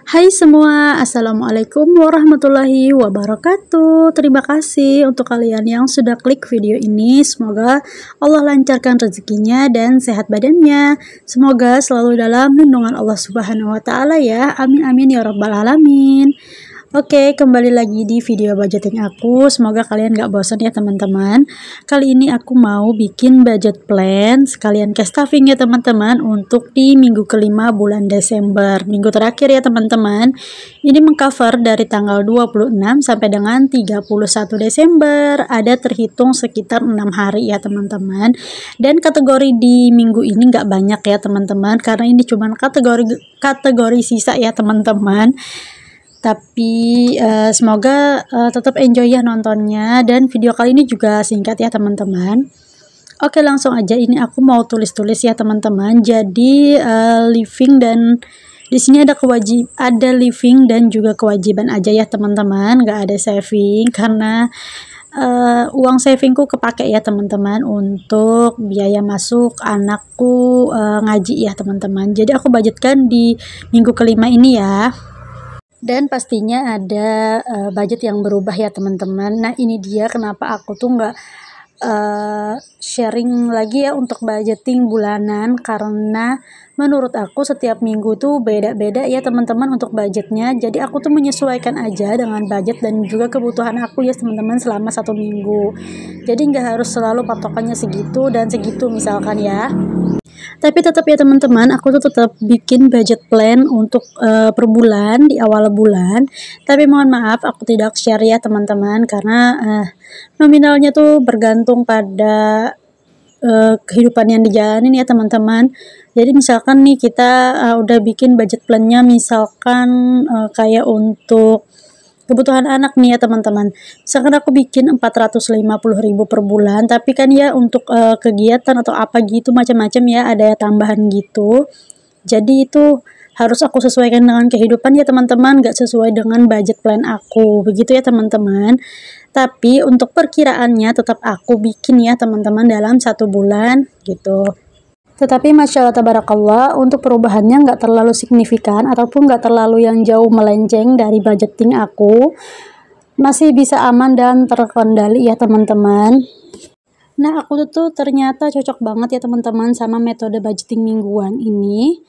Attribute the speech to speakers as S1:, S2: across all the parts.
S1: Hai semua, Assalamualaikum warahmatullahi wabarakatuh. Terima kasih untuk kalian yang sudah klik video ini. Semoga Allah lancarkan rezekinya dan sehat badannya. Semoga selalu dalam lindungan Allah Subhanahu wa Ta'ala ya. Amin amin ya rabbal alamin. Oke, kembali lagi di video budgeting aku. Semoga kalian gak bosan ya teman-teman. Kali ini aku mau bikin budget plan sekalian cash stuffing ya teman-teman, untuk di minggu kelima bulan Desember, minggu terakhir ya teman-teman. Ini mengcover dari tanggal 26 sampai dengan 31 Desember. Ada terhitung sekitar 6 hari ya teman-teman. Dan kategori di minggu ini gak banyak ya teman-teman, karena ini cuma kategori sisa ya teman-teman. Tapi semoga tetap enjoy ya nontonnya, dan video kali ini juga singkat ya teman-teman. Oke, langsung aja. Ini aku mau tulis-tulis ya teman-teman. Jadi living dan di sini ada living dan juga kewajiban aja ya teman-teman. Nggak ada saving karena uang savingku kepake ya teman-teman untuk biaya masuk anakku ngaji ya teman-teman. Jadi aku budgetkan di minggu kelima ini ya. Dan pastinya ada budget yang berubah ya teman-teman. Nah ini dia kenapa aku tuh nggak sharing lagi ya untuk budgeting bulanan, karena menurut aku setiap minggu tuh beda-beda ya teman-teman untuk budgetnya. Jadi aku tuh menyesuaikan aja dengan budget dan juga kebutuhan aku ya teman-teman selama 1 minggu. Jadi nggak harus selalu patokannya segitu dan segitu misalkan ya. Tapi tetap ya teman-teman, aku tuh tetap bikin budget plan untuk per bulan di awal bulan. Tapi mohon maaf aku tidak share ya teman-teman, karena nominalnya tuh bergantung pada kehidupan yang dijalanin ya teman-teman. Jadi misalkan nih kita udah bikin budget plannya, misalkan kayak untuk kebutuhan anak nih ya teman-teman. Misalkan aku bikin 450.000 per bulan, tapi kan ya untuk kegiatan atau apa gitu macam-macam ya, ada tambahan gitu. Jadi itu harus aku sesuaikan dengan kehidupan ya teman-teman, gak sesuai dengan budget plan aku. Begitu ya teman-teman. Tapi untuk perkiraannya tetap aku bikin ya teman-teman dalam 1 bulan gitu. Tetapi Masya Allah Tabarakallah, untuk perubahannya nggak terlalu signifikan ataupun nggak terlalu yang jauh melenceng dari budgeting aku. Masih bisa aman dan terkendali ya teman-teman. Nah aku tuh ternyata cocok banget ya teman-teman sama metode budgeting mingguan ini.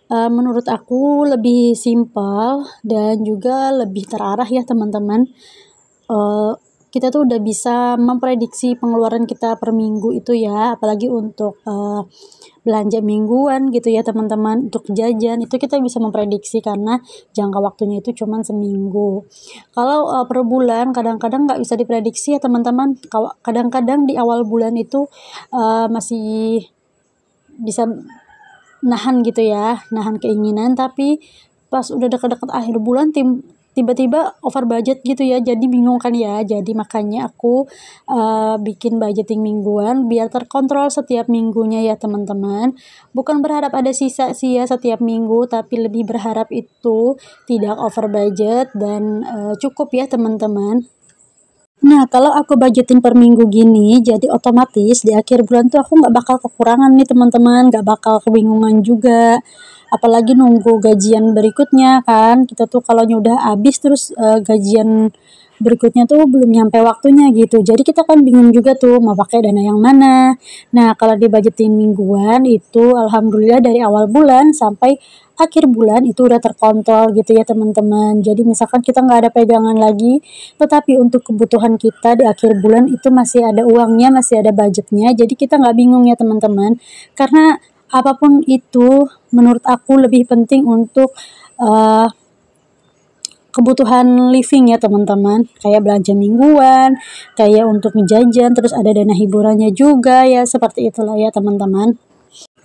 S1: Menurut aku lebih simpel dan juga lebih terarah ya teman-teman. Kita tuh udah bisa memprediksi pengeluaran kita per minggu itu ya, apalagi untuk belanja mingguan gitu ya teman-teman. Untuk jajan itu kita bisa memprediksi karena jangka waktunya itu cuma seminggu. Kalau per bulan kadang-kadang nggak bisa diprediksi ya teman-teman. Kadang-kadang di awal bulan itu masih bisa nahan gitu ya, nahan keinginan, tapi pas udah dekat-dekat akhir bulan tiba-tiba over budget gitu ya, jadi bingung kan ya. Jadi makanya aku bikin budgeting mingguan biar terkontrol setiap minggunya ya teman-teman. Bukan berharap ada sisa sih ya setiap minggu, tapi lebih berharap itu tidak over budget dan cukup ya teman-teman. Nah kalau aku budgeting per minggu gini, jadi otomatis di akhir bulan tuh aku nggak bakal kekurangan nih teman-teman, nggak bakal kebingungan juga. Apalagi nunggu gajian berikutnya kan, kita tuh kalau udah habis terus gajian berikutnya tuh belum nyampe waktunya gitu. Jadi kita kan bingung juga tuh mau pakai dana yang mana. Nah kalau di budgeting mingguan itu alhamdulillah dari awal bulan sampai akhir bulan itu udah terkontrol gitu ya teman-teman. Jadi misalkan kita nggak ada pegangan lagi, tetapi untuk kebutuhan kita di akhir bulan itu masih ada uangnya, masih ada budgetnya. Jadi kita nggak bingung ya teman-teman, karena apapun itu menurut aku lebih penting untuk kebutuhan living ya teman-teman, kayak belanja mingguan, kayak untuk jajan, terus ada dana hiburannya juga ya, seperti itulah ya teman-teman.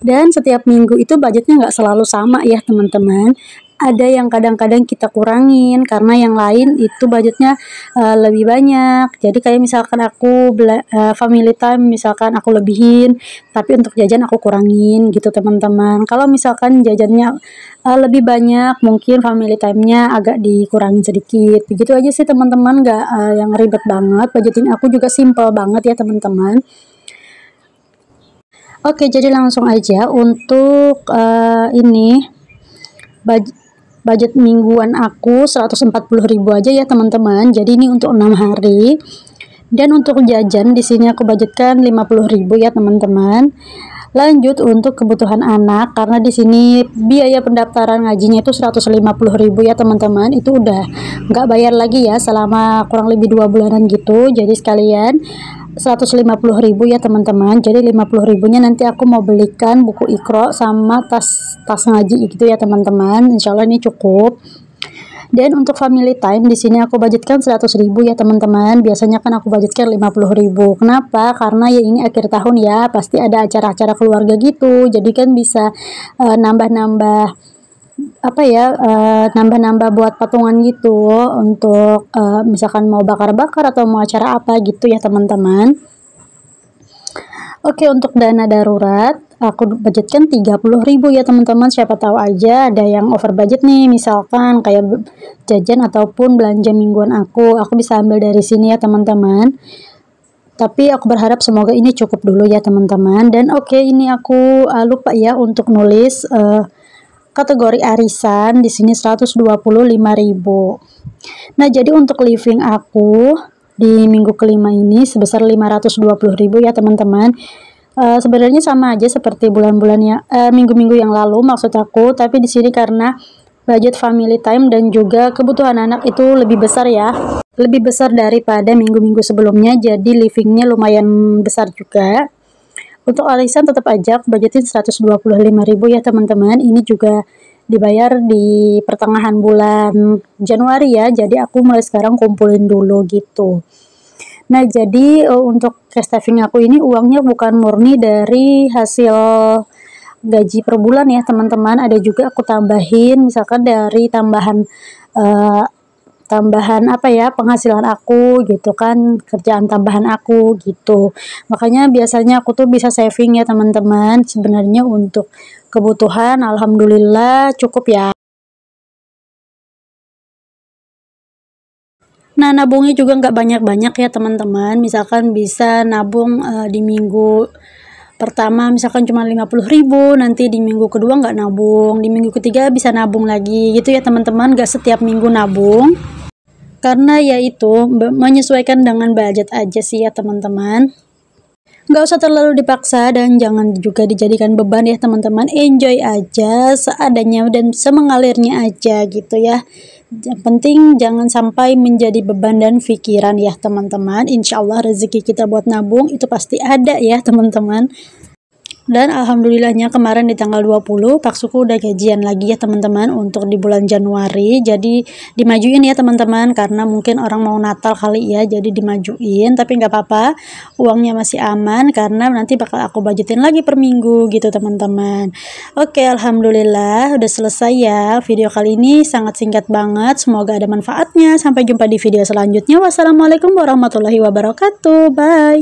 S1: Dan setiap minggu itu budgetnya nggak selalu sama ya teman-teman. Ada yang kadang-kadang kita kurangin karena yang lain itu budgetnya lebih banyak. Jadi kayak misalkan aku family time, misalkan aku lebihin, tapi untuk jajan aku kurangin gitu teman-teman. Kalau misalkan jajannya lebih banyak, mungkin family time-nya agak dikurangin sedikit. Begitu aja sih teman-teman, nggak yang ribet banget. Budgeting aku juga simple banget ya teman-teman. Oke, jadi langsung aja untuk ini budget mingguan aku 140.000 aja ya teman-teman. Jadi ini untuk 6 hari. Dan untuk jajan di sini aku budgetkan 50.000 ya teman-teman. Lanjut untuk kebutuhan anak, karena di sini biaya pendaftaran ngajinya itu 150.000 ya teman-teman. Itu udah nggak bayar lagi ya selama kurang lebih 2 bulanan gitu. Jadi sekalian 150.000 ya teman-teman. Jadi 50.000-nya nanti aku mau belikan buku Iqra sama tas ngaji gitu ya teman-teman. Insya Allah ini cukup. Dan untuk family time di sini aku budgetkan 100.000 ya teman-teman. Biasanya kan aku budgetkan 50.000. Kenapa? Karena ya ini akhir tahun ya, pasti ada acara-acara keluarga gitu. Jadi kan bisa nambah-nambah apa ya, nambah-nambah buat patungan gitu untuk misalkan mau bakar-bakar atau mau acara apa gitu ya teman-teman. Oke, untuk dana darurat aku budgetkan 30.000 ya teman-teman. Siapa tahu aja ada yang over budget nih, misalkan kayak jajan ataupun belanja mingguan aku bisa ambil dari sini ya teman-teman. Tapi aku berharap semoga ini cukup dulu ya teman-teman. Dan oke, ini aku lupa ya untuk nulis kategori arisan di sini 125.000. Nah, jadi untuk living aku di minggu kelima ini sebesar 520.000 ya teman-teman. Sebenarnya sama aja seperti bulan-bulan yang minggu-minggu yang lalu maksud aku, tapi di sini karena budget family time dan juga kebutuhan anak itu lebih besar ya, lebih besar daripada minggu-minggu sebelumnya, jadi livingnya lumayan besar juga. Untuk arisan tetap aja aku budgetin 125.000 ya teman-teman. Ini juga dibayar di pertengahan bulan Januari ya, jadi aku mulai sekarang kumpulin dulu gitu. Nah, jadi untuk cash saving aku ini uangnya bukan murni dari hasil gaji per bulan ya teman-teman. Ada juga aku tambahin misalkan dari tambahan apa ya, penghasilan aku gitu kan, kerjaan tambahan aku gitu. Makanya biasanya aku tuh bisa saving ya teman-teman. Sebenarnya untuk kebutuhan alhamdulillah cukup ya. Nah, nabungnya juga nggak banyak-banyak ya teman-teman. Misalkan bisa nabung di minggu pertama misalkan cuma 50.000, nanti di minggu kedua nggak nabung, di minggu ketiga bisa nabung lagi gitu ya teman-teman. Nggak setiap minggu nabung, karena ya itu menyesuaikan dengan budget aja sih ya teman-teman. Nggak usah terlalu dipaksa dan jangan juga dijadikan beban ya teman-teman. Enjoy aja seadanya dan semengalirnya aja gitu ya. Yang penting jangan sampai menjadi beban dan pikiran ya teman-teman. Insya Allah rezeki kita buat nabung itu pasti ada ya teman-teman. Dan alhamdulillahnya kemarin di tanggal 20 Paksuku udah gajian lagi ya teman-teman untuk di bulan Januari. Jadi dimajuin ya teman-teman, karena mungkin orang mau Natal kali ya, jadi dimajuin. Tapi nggak apa-apa, uangnya masih aman karena nanti bakal aku budgetin lagi per minggu gitu teman-teman. Oke, alhamdulillah udah selesai ya video kali ini, sangat singkat banget. Semoga ada manfaatnya. Sampai jumpa di video selanjutnya. Wassalamualaikum warahmatullahi wabarakatuh. Bye.